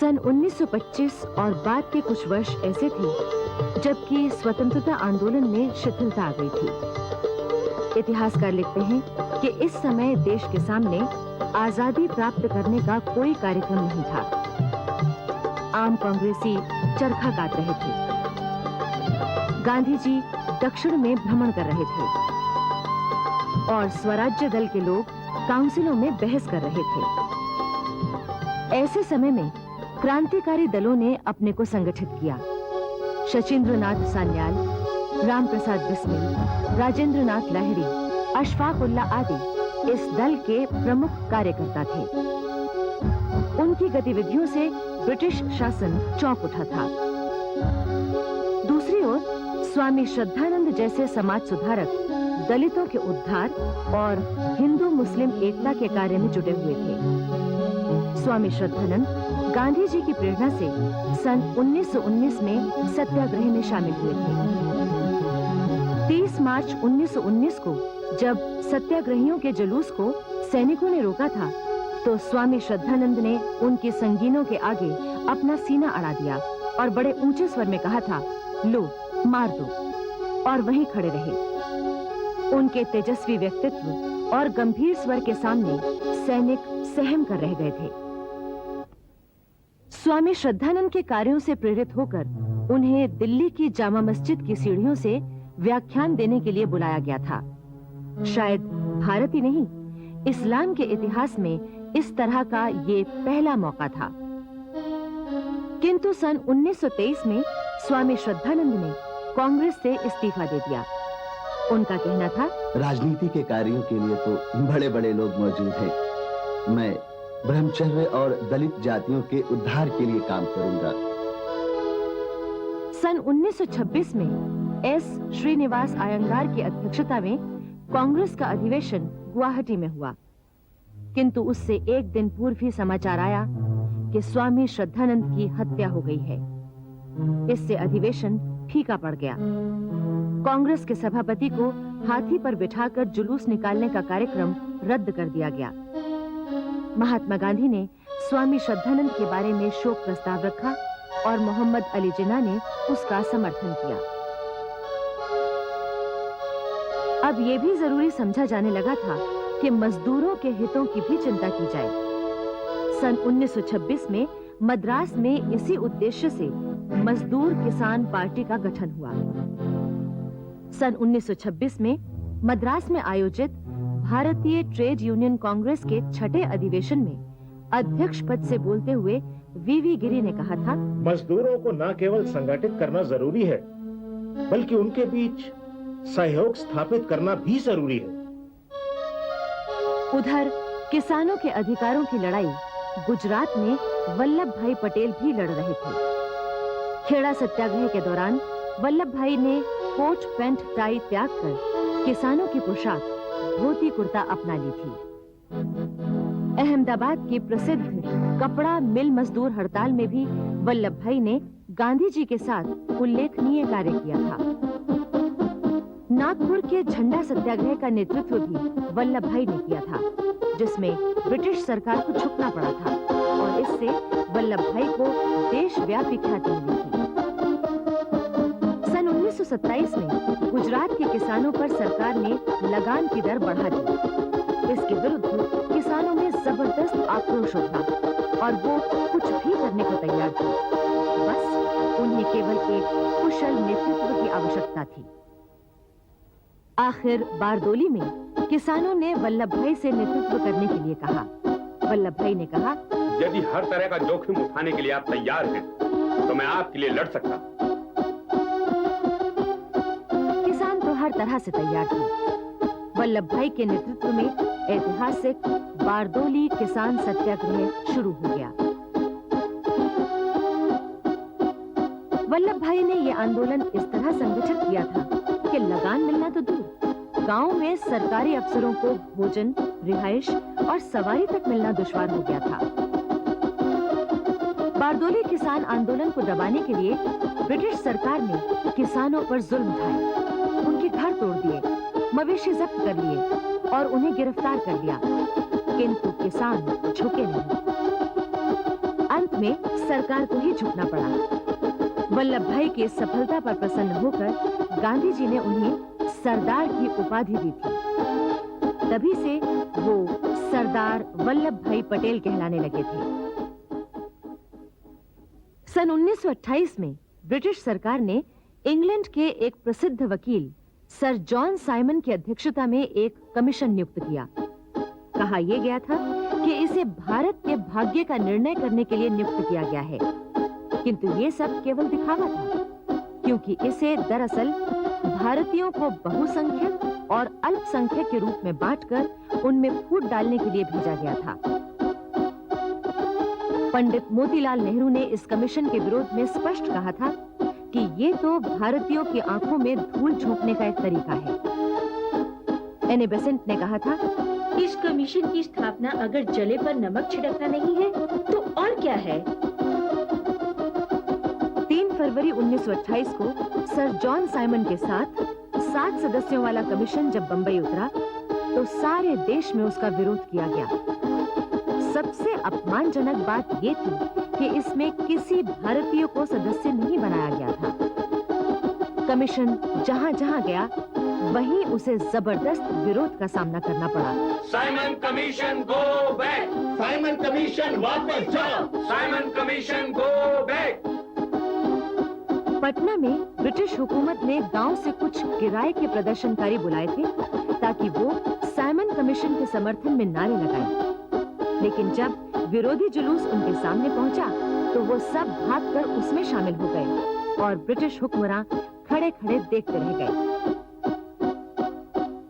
सन 1925 और बाद के कुछ वर्ष ऐसे थे जबकि स्वतंत्रता आंदोलन में शिथिलता आ गई थी। इतिहासकार लिखते हैं कि इस समय देश के सामने आजादी प्राप्त करने का कोई कार्यक्रम नहीं था। आम कांग्रेसी चरखा काट रहे थे। गांधी जी दक्षिण में भ्रमण कर रहे थे और स्वराज्य दल के लोग काउंसिलों में बहस कर रहे थे। ऐसे समय में क्रांतिकारी दलों ने अपने को संगठित किया। शचीन्द्रनाथ सान्याल, राम प्रसाद बिस्मिल, राजेंद्र नाथ लाहिड़ी, अशफाक उल्लाह आदि इस दल के प्रमुख कार्यकर्ता थे। उनकी गतिविधियों से ब्रिटिश शासन चौंक उठा था। दूसरी ओर स्वामी श्रद्धानंद जैसे समाज सुधारक दलितों के उद्धार और हिंदू मुस्लिम एकता के कार्य में जुटे हुए थे। स्वामी श्रद्धानंद गांधी जी की प्रेरणा से सन 1919 में सत्याग्रह में शामिल हुए थे। 30 मार्च 1919 को जब सत्याग्रहियों के जुलूस को सैनिकों ने रोका था, तो स्वामी श्रद्धानंद ने उनके संगीनों के आगे अपना सीना अड़ा दिया और बड़े ऊंचे स्वर में कहा था, लो मार दो, और वहीं खड़े रहे। उनके तेजस्वी व्यक्तित्व और गंभीर स्वर के सामने सैनिक सहम कर रह गए थे। स्वामी श्रद्धानंद के कार्यों से प्रेरित होकर उन्हें दिल्ली की जामा मस्जिद की सीढ़ियों से व्याख्यान देने के लिए बुलाया गया था। शायद भारत ही नहीं, इस्लाम के इतिहास में इस तरह का ये पहला मौका था। किंतु सन 1923 में स्वामी श्रद्धानंद ने कांग्रेस से इस्तीफा दे दिया। उनका कहना था, राजनीति के कार्यों के लिए तो बड़े बड़े लोग मौजूद हैं। मैं ब्रह्मचर्य और दलित जातियों के उद्धार के लिए काम करूंगा। सन 1926 में एस श्रीनिवास अयंगार की अध्यक्षता में कांग्रेस का अधिवेशन गुवाहाटी में हुआ। किंतु उससे एक दिन पूर्व ही समाचार आया कि स्वामी श्रद्धानंद की हत्या हो गई है। इससे अधिवेशन फीका पड़ गया। कांग्रेस के सभापति को हाथी पर बिठाकर जुलूस निकालने का कार्यक्रम रद्द कर दिया गया। महात्मा गांधी ने स्वामी श्रद्धानंद के बारे में शोक प्रस्ताव रखा और मोहम्मद अली जिन्ना ने उसका समर्थन किया। अब यह भी जरूरी समझा जाने लगा था कि मजदूरों के हितों की भी चिंता की जाए। सन 1926 में मद्रास में इसी उद्देश्य से मजदूर किसान पार्टी का गठन हुआ। सन 1926 में मद्रास में आयोजित भारतीय ट्रेड यूनियन कांग्रेस के छठे अधिवेशन में अध्यक्ष पद से बोलते हुए वीवी गिरी ने कहा था, मजदूरों को न केवल संगठित करना जरूरी है, बल्कि उनके बीच सहयोग स्थापित करना भी जरूरी है। उधर किसानों के अधिकारों की लड़ाई गुजरात में वल्लभ भाई पटेल भी लड़ रहे थे। खेड़ा सत्याग्रह के दौरान वल्लभ भाई ने कोट पैंट टाई त्याग कर किसानों की पोशाक धोती कुर्ता अपना ली थी। अहमदाबाद की प्रसिद्ध कपड़ा मिल मजदूर हड़ताल में भी वल्लभ भाई ने गांधी जी के साथ उल्लेखनीय कार्य किया था। नागपुर के झंडा सत्याग्रह का नेतृत्व भी वल्लभ भाई ने किया था, जिसमें ब्रिटिश सरकार को झुकना पड़ा था और इससे वल्लभ भाई को देशव्यापी ख्याति मिली थी। सन 1927 में गुजरात के किसानों पर सरकार ने लगान की दर बढ़ा दी। इसके विरुद्ध किसानों में जबरदस्त आक्रोश उठा और वो कुछ भी करने को तैयार थे। बस उन्हें केवल एक कुशल नेतृत्व की आवश्यकता थी। आखिर बारदोली में किसानों ने वल्लभ भाई से नेतृत्व करने के लिए कहा। वल्लभ भाई ने कहा, यदि हर तरह का जोखिम उठाने के लिए आप तैयार हैं, तो मैं आपके लिए लड़ सकता। किसान तो हर तरह से तैयार थे। वल्लभ भाई के नेतृत्व में ऐतिहासिक बारदोली किसान सत्याग्रह शुरू हो गया। वल्लभ भाई ने यह आंदोलन इस तरह संगठित किया था कि लगान मिलना तो दूर, गांव में सरकारी अफसरों को भोजन, रिहाइश और सवारी तक मिलना दुश्वार हो गया था। बारदोली किसान आंदोलन को दबाने के लिए ब्रिटिश सरकार ने किसानों पर जुल्म ढाए, उनके घर तोड़ दिए, मवेशी जब्त कर लिए और उन्हें गिरफ्तार कर लिया, किंतु किसान झुके नहीं। अंत में सरकार को ही झुकना पड़ा। वल्लभ भाई की इस सफलता पर प्रसन्न होकर गांधी जी ने उन्हें सरदार की उपाधि दी थी। तभी से वो सरदार वल्लभ भाई पटेल कहलाने लगे थे। सन 1928 में ब्रिटिश सरकार ने इंग्लैंड के एक प्रसिद्ध वकील सर जॉन साइमन की अध्यक्षता में एक कमीशन नियुक्त किया। कहा यह गया था कि इसे भारत के भाग्य का निर्णय करने के लिए नियुक्त किया गया है, किंतु ये सब केवल दिखावा था, क्योंकि इसे दरअसल भारतीयों को बहुसंख्यक और अल्पसंख्यक के रूप में बांटकर उनमें फूट डालने के लिए भेजा गया था। पंडित मोतीलाल नेहरू ने इस कमीशन के विरोध में स्पष्ट कहा था कि ये तो भारतीयों की आंखों में धूल झोंकने का एक तरीका है। एने बेसेंट ने कहा था, इस कमीशन की स्थापना अगर जले पर नमक छिड़कना नहीं है तो और क्या है। 3 फरवरी 1928 को सर जॉन साइमन के साथ 7 सदस्यों वाला कमीशन जब बंबई उतरा तो सारे देश में उसका विरोध किया गया। सबसे अपमानजनक बात ये थी कि इसमें किसी भारतीय को सदस्य नहीं बनाया गया था। कमीशन जहां-जहां गया वहीं उसे जबरदस्त विरोध का सामना करना पड़ा। Simon commission go back, Simon commission वापस जाओ, Simon commission go back. Patna में ब्रिटिश हुकूमत ने गांव से कुछ किराए के प्रदर्शनकारी बुलाए थे ताकि वो साइमन कमीशन के समर्थन में नारे लगाएं। लेकिन जब विरोधी जुलूस उनके सामने पहुंचा तो वो सब भागकर उसमें शामिल हो गए और ब्रिटिश हुक्मरान खड़े-खड़े देखते रह गए।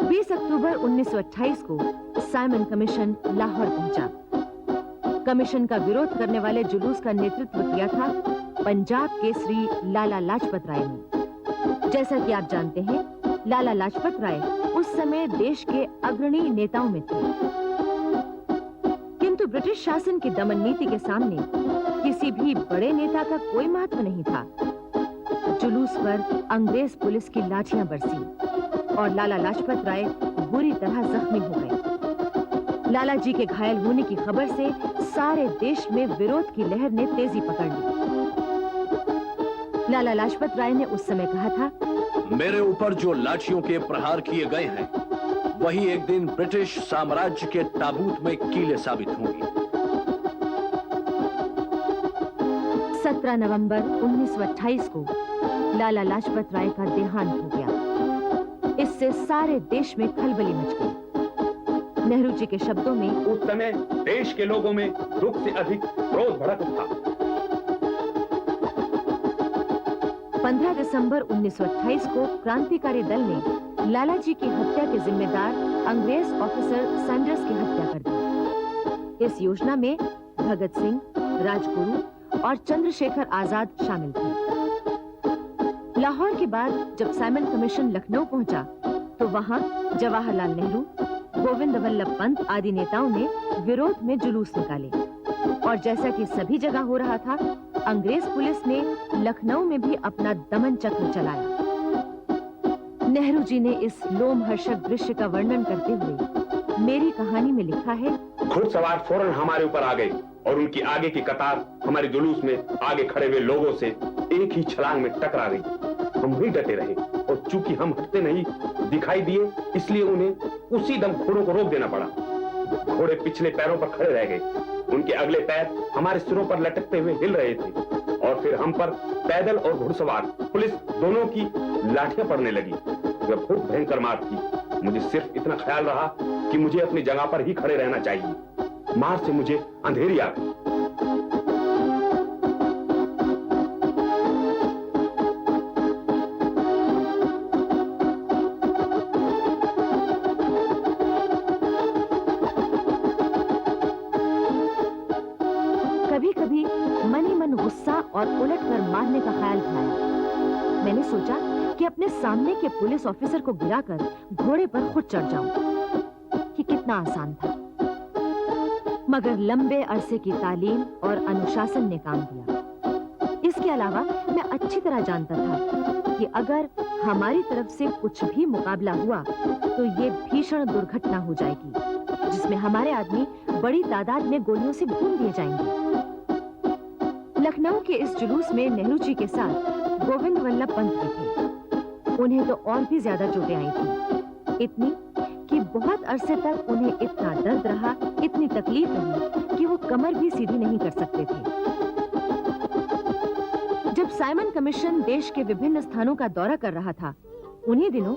20 अक्टूबर 1928 को साइमन कमीशन लाहौर पहुंचा। कमीशन का विरोध करने वाले जुलूस का नेतृत्व किया था पंजाब केसरी लाला लाजपत राय ने। जैसा कि आप जानते हैं, लाला लाजपत राय उस समय देश के अग्रणी नेताओं में थे, किंतु ब्रिटिश शासन की दमन नीति के सामने किसी भी बड़े नेता का कोई महत्व नहीं था। जुलूस पर अंग्रेज पुलिस की लाठियां बरसी और लाला लाजपत राय बुरी तरह जख्मी हो गए। लाला जी के घायल होने की खबर से सारे देश में विरोध की लहर ने तेजी पकड़ ली। लाला लाजपत राय ने उस समय कहा था, मेरे ऊपर जो लाठियों के प्रहार किए गए हैं वही एक दिन ब्रिटिश साम्राज्य के ताबूत में कीले साबित होंगी। 17 नवंबर 1928 को लाला लाजपत राय का देहांत हो गया। इससे सारे देश में खलबली मच गई। नेहरू जी के शब्दों में, उस समय देश के लोगों में दुख से अधिक क्रोध भड़क उठा। 15 दिसंबर 1928 को क्रांतिकारी दल ने लाला जी की हत्या के जिम्मेदार अंग्रेज ऑफिसर सैंडर्स की हत्या कर दी। इस योजना में भगत सिंह, राजगुरु और चंद्रशेखर आजाद शामिल थे। लाहौर के बाद जब साइमन कमीशन लखनऊ पहुंचा तो वहां जवाहरलाल नेहरू, गोविंद वल्लभ पंत आदि नेताओं ने विरोध में जुलूस निकाले और जैसा कि सभी जगह हो रहा था, अंग्रेज पुलिस ने लखनऊ में भी अपना दमन चक्र चलाया। नेहरू जी ने इस लोमहर्षक दृश्य का वर्णन करते हुए मेरी कहानी में लिखा है, घुड़सवार फौरन हमारे ऊपर आ गए और उनकी आगे की कतार हमारे जुलूस में आगे खड़े हुए लोगों से एक ही छलांग में टकरा गई। हम भी डटे रहे और चूंकि हम हटते नहीं दिखाई दिए, इसलिए उन्हें उसी दम घोड़ों को रोक देना पड़ा। घोड़े पिछले पैरों पर खड़े रह गए, उनके अगले पैर हमारे सिरों पर लटकते हुए हिल रहे थे और फिर हम पर पैदल और घुड़सवार पुलिस दोनों की लाठियां पड़ने लगी। वह बहुत भयंकर मार थी। मुझे सिर्फ इतना ख्याल रहा कि मुझे अपनी जगह पर ही खड़े रहना चाहिए। मार से मुझे अंधेरी आ गई। कभी-कभी मन ही मन गुस्सा और उलटकर मारने का ख्याल भी आया। मैंने सोचा कि अपने सामने के पुलिस ऑफिसर को गिराकर घोड़े पर खुद चढ़ जाऊं। ये कितना आसान था, मगर लंबे अरसे की तालीम और अनुशासन ने काम दिया। इसके अलावा मैं अच्छी तरह जानता था कि अगर हमारी तरफ से कुछ भी मुकाबला हुआ तो ये भीषण दुर्घटना हो जाएगी, जिसमें हमारे आदमी बड़ी तादाद में गोलियों से भून दिए जाएंगे। लखनऊ के इस जुलूस में नेहरू जी के साथ गोविंद वल्लभ पंत भी थे। उन्हें तो और भी ज्यादा चोटें आई थी, इतनी कि बहुत अरसे तक उन्हें इतना दर्द रहा, इतनी तकलीफ रही कि वो कमर भी सीधी नहीं कर सकते थे। जब साइमन कमीशन देश के विभिन्न स्थानों का दौरा कर रहा था, उन्हीं दिनों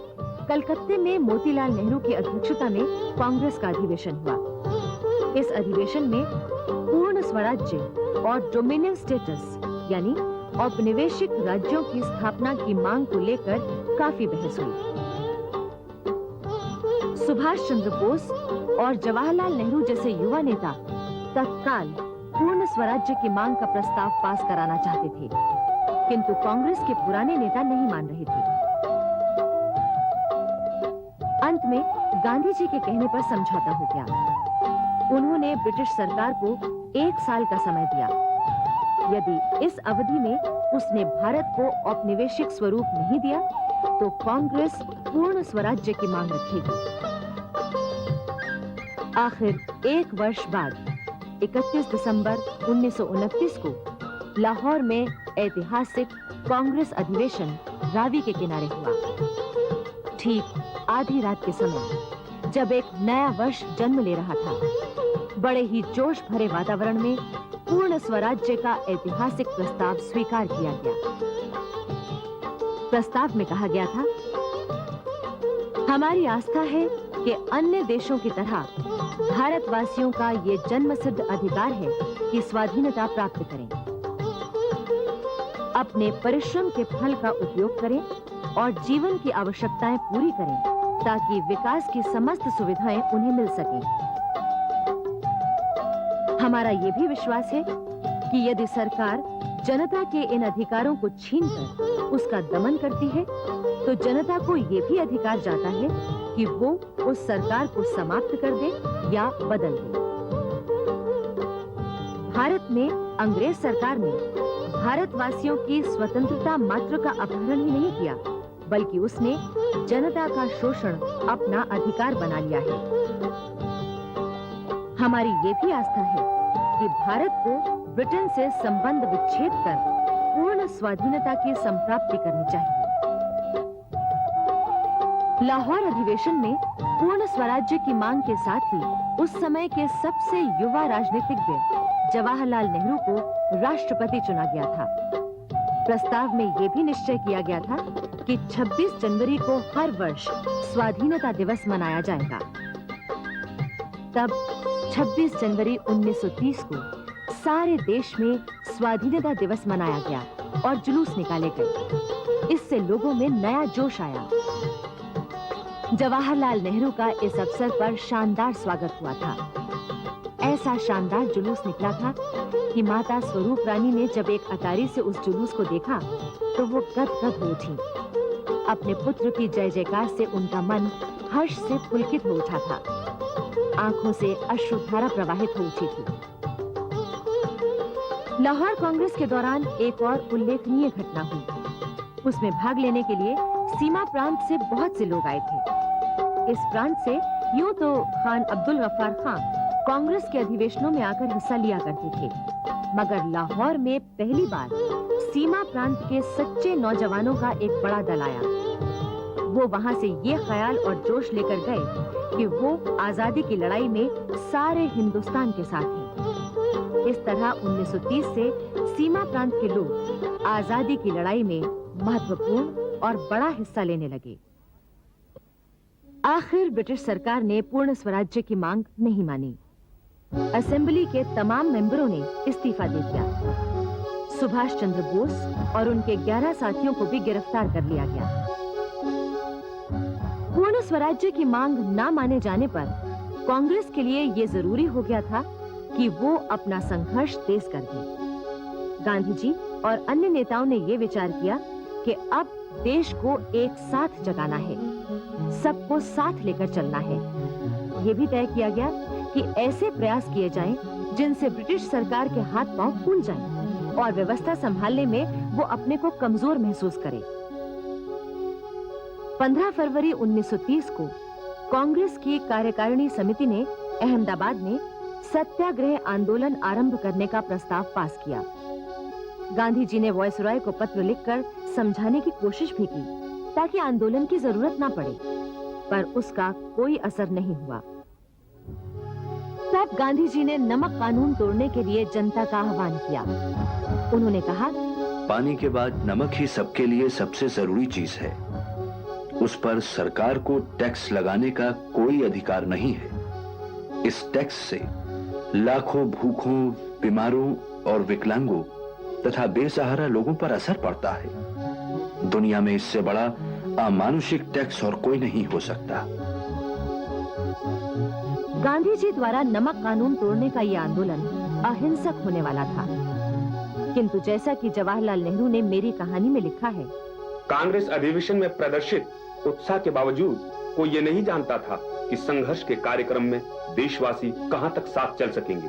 कलकत्ते में मोतीलाल नेहरू की अध्यक्षता में कांग्रेस का अधिवेशन हुआ। इस अधिवेशन में पूर्ण स्वराज्य और डोमिनियन स्टेटस यानी औपनिवेशिक राज्यों की स्थापना की मांग को लेकर काफी बहस हुई। सुभाष चंद्र बोस और जवाहरलाल नेहरू जैसे युवा नेता तत्काल पूर्ण स्वराज्य की मांग का प्रस्ताव पास कराना चाहते थे, किंतु कांग्रेस के पुराने नेता नहीं मान रहे थे। अंत में गांधी जी के कहने पर समझौता हो गया। उन्होंने ब्रिटिश सरकार को 1 साल का समय दिया। यदि इस अवधि में उसने भारत को औपनिवेशिक स्वरूप नहीं दिया तो कांग्रेस पूर्ण स्वराज्य की मांग रखेगी। आखिर 1 वर्ष बाद 31 दिसंबर 1929 को लाहौर में ऐतिहासिक कांग्रेस अधिवेशन रावी के किनारे हुआ। ठीक आधी रात के समय, जब एक नया वर्ष जन्म ले रहा था, बड़े ही जोश भरे वातावरण में पूर्ण स्वराज्य का ऐतिहासिक प्रस्ताव स्वीकार किया गया। प्रस्ताव में कहा गया था, हमारी आस्था है कि अन्य देशों की तरह भारतवासियों का ये जन्मसिद्ध अधिकार है कि स्वाधीनता प्राप्त करें, अपने परिश्रम के फल का उपयोग करें और जीवन की आवश्यकताएं पूरी करें ताकि विकास की समस्त सुविधाएं उन्हें मिल सकें। हमारा ये भी विश्वास है कि यदि सरकार जनता के इन अधिकारों को छीनकर उसका दमन करती है तो जनता को ये भी अधिकार जाता है कि वो उस सरकार को समाप्त कर दे या बदल दे। भारत में अंग्रेज सरकार ने भारतवासियों की स्वतंत्रता मात्र का अपहरण ही नहीं किया, बल्कि उसने जनता का शोषण अपना अधिकार बना लिया है। हमारी ये भी आस्था है कि भारत को ब्रिटेन से संबंध विच्छेद कर पूर्ण स्वाधीनता की संप्राप्ति करनी चाहिए। लाहौर अधिवेशन में पूर्ण स्वराज्य की मांग के साथ ही उस समय के सबसे युवा राजनीतिज्ञ जवाहरलाल नेहरू को राष्ट्रपति चुना गया था। प्रस्ताव में यह भी निश्चय किया गया था कि 26 जनवरी को हर वर्ष स्वाधीनता दिवस मनाया जाएगा। तब 26 जनवरी 1930 को सारे देश में स्वाधीनता दिवस मनाया गया और जुलूस निकाले गए। इससे लोगों में नया जोश आया। जवाहरलाल नेहरू का इस अवसर पर शानदार स्वागत हुआ था। ऐसा शानदार जुलूस निकला था कि माता स्वरूप रानी ने जब एक अटारी से उस जुलूस को देखा तो वो गदगद हो उठी। अपने पुत्र की जय जयकार से उनका मन हर्ष से पुलकित हो उठा था। आंखों से अश्रुधारा प्रवाहित हो उठी थी। लाहौर कांग्रेस के दौरान एक और उल्लेखनीय घटना हुई। उसमें भाग लेने के लिए सीमा प्रांत से बहुत से लोग आए थे। इस प्रांत से यूं तो खान अब्दुल गफ्फार खां कांग्रेस के अधिवेशनों में आकर हिस्सा लिया करते थे, मगर लाहौर में पहली बार सीमा प्रांत के सच्चे नौजवानों का एक बड़ा दल आया। वो वहां से ये ख्याल और जोश लेकर गए कि वो आजादी की लड़ाई में सारे हिंदुस्तान के साथ हैं। इस तरह 1930 से सीमा प्रांत के लोग आजादी की लड़ाई में महत्वपूर्ण और बड़ा हिस्सा लेने लगे। आखिर ब्रिटिश सरकार ने पूर्ण स्वराज्य की मांग नहीं मानी। असेंबली के तमाम मेंबरों ने इस्तीफा दे दिया। सुभाष चंद्र बोस और उनके 11 साथियों को भी गिरफ्तार कर लिया गया। पूर्ण स्वराज्य की मांग न माने जाने पर कांग्रेस के लिए यह जरूरी हो गया था कि वो अपना संघर्ष तेज कर दे। गांधी जी और अन्य नेताओं ने यह विचार किया कि अब देश को एक साथ जगाना है, सबको साथ लेकर चलना है। यह भी तय किया गया कि ऐसे प्रयास किए जाएं जिनसे ब्रिटिश सरकार के हाथ पांव फूल जाएं और व्यवस्था संभालने में वो अपने को कमजोर महसूस करे। 15 फरवरी 1930 को कांग्रेस की कार्यकारिणी समिति ने अहमदाबाद में सत्याग्रह आंदोलन आरंभ करने का प्रस्ताव पास किया। गांधी जी ने वॉयसरॉय को पत्र लिखकर समझाने की कोशिश भी की ताकि आंदोलन की जरूरत ना पड़े, पर उसका कोई असर नहीं हुआ। तब गांधी जी ने नमक कानून तोड़ने के लिए जनता का आह्वान किया। उन्होंने कहा, पानी के बाद नमक ही सबके लिए सबसे जरूरी चीज है। उस पर सरकार को टैक्स लगाने का कोई अधिकार नहीं है। इस टैक्स से लाखों भूखों, बीमारों और विकलांगों तथा बेसहारा लोगों पर असर पड़ता है। दुनिया में इससे बड़ा अमानुषिक टैक्स और कोई नहीं हो सकता। गांधी जी द्वारा नमक कानून तोड़ने का यह आंदोलन अहिंसक होने वाला था, किंतु जैसा कि जवाहरलाल नेहरू ने मेरी कहानी में लिखा है, कांग्रेस अधिवेशन में प्रदर्शित उत्साह के बावजूद कोई ये नहीं जानता था कि संघर्ष के कार्यक्रम में देशवासी कहां तक साथ चल सकेंगे।